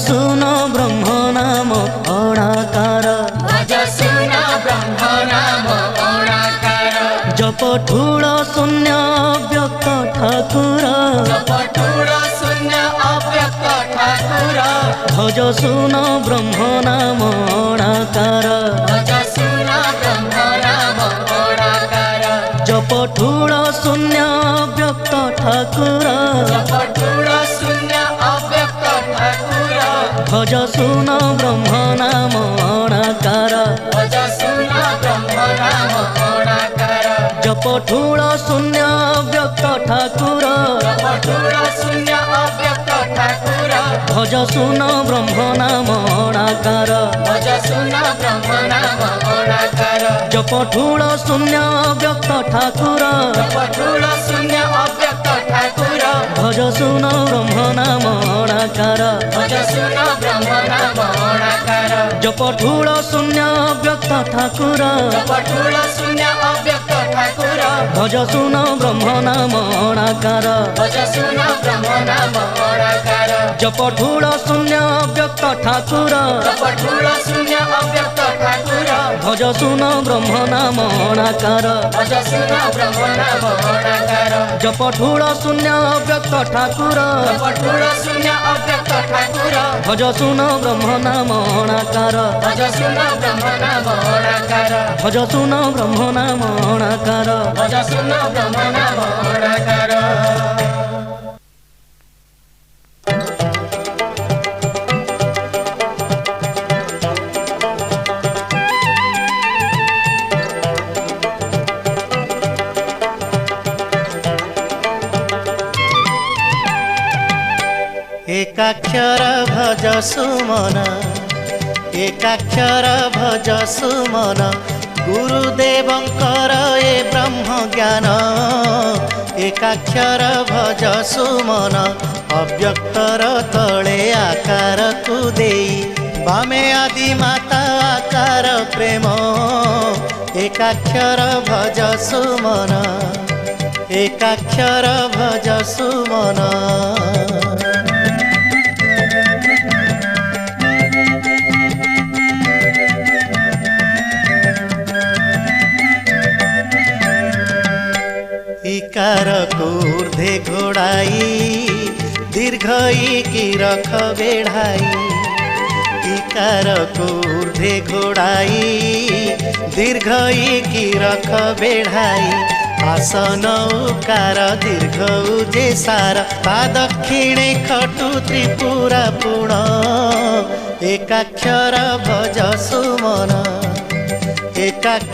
सुन ब्रह्म नाम अणाकार भज सुन ब्रह्म नाम अणाकार जप ठूल शून्य व्यक्त ठाकुर जप ठूल शून्य अव्यक्त ठाकुर भज सुन ब्रह्म नाम अणाकार भज सुन ब्रह्म नाम अणाकार जप ठूल शून्य व्यक्त ठाकुर जप ठूल शून्य अव्यक्त ठाकुर भज सुन ब्रह्म नाम अणाकार भज सुन ब्रह्म नाम अणाकार जप ठूल शून्य व्यक्त ठाकुर जप ठूल शून्य अव्यक्त ठाकुर भज सुन ब्रह्म नाम अणाकार भज सुन ब्रह्म नाम अणाकार जप ठूल शून्य व्यक्त ठाकुर जप ठूल शून्य अव्यक्त ठाकुर भज सुन ब्रह्म नाम अणाकार भज सुन ब्रह्म नाम अणाकार जप ठूल शून्य व्यक्त ठाकुर जप ठूल शून्य अव्यक्त ठाकुर भज सुन ब्रह्म नाम अणाकार भज सुन ब्रह्म नाम अणाकार जप ठूल शून्य व्यक्त ठाकुर जप ठूल शून्य अव्यक्त ठाकुर भज सुन ब्रह्म नाम अणाकार भज सुन ब्रह्म नाम अणाकार जप ठूल शून्य व्यक्त ठाकुर जप ठूल शून्य अव्यक्त ठाकुर भज सुन ब्रह्म नाम अणाकार भज सुन ब्रह्म नाम अणाकार भज सुन ब्रह्म नाम अणाकार भज सुन ब्रह्म नाम अणाकार एकाक्षर भज सुमन एकाक्षर भज सुमन गुरुदेवंकर ए ब्रह्म ज्ञान एकाक्षर भज सुमन अव्यक्तर तले आकार को देई बामे आदि माता आकार प्रेम एकाक्षर भज सुमन एकाक्षर भज सुमन इकार को ऊर्ध्वे घोड़ाई दीर्घ की रख बेढ़ाई इकार को ऊर्ध्वे घोड़ाई दीर्घ की रख बेढ़ाई आसन उकार दीर्घ उजे सार ता दक्षिणे खटु त्रिपुरा पुण एकाक्षर भज सुमन एकाक्षर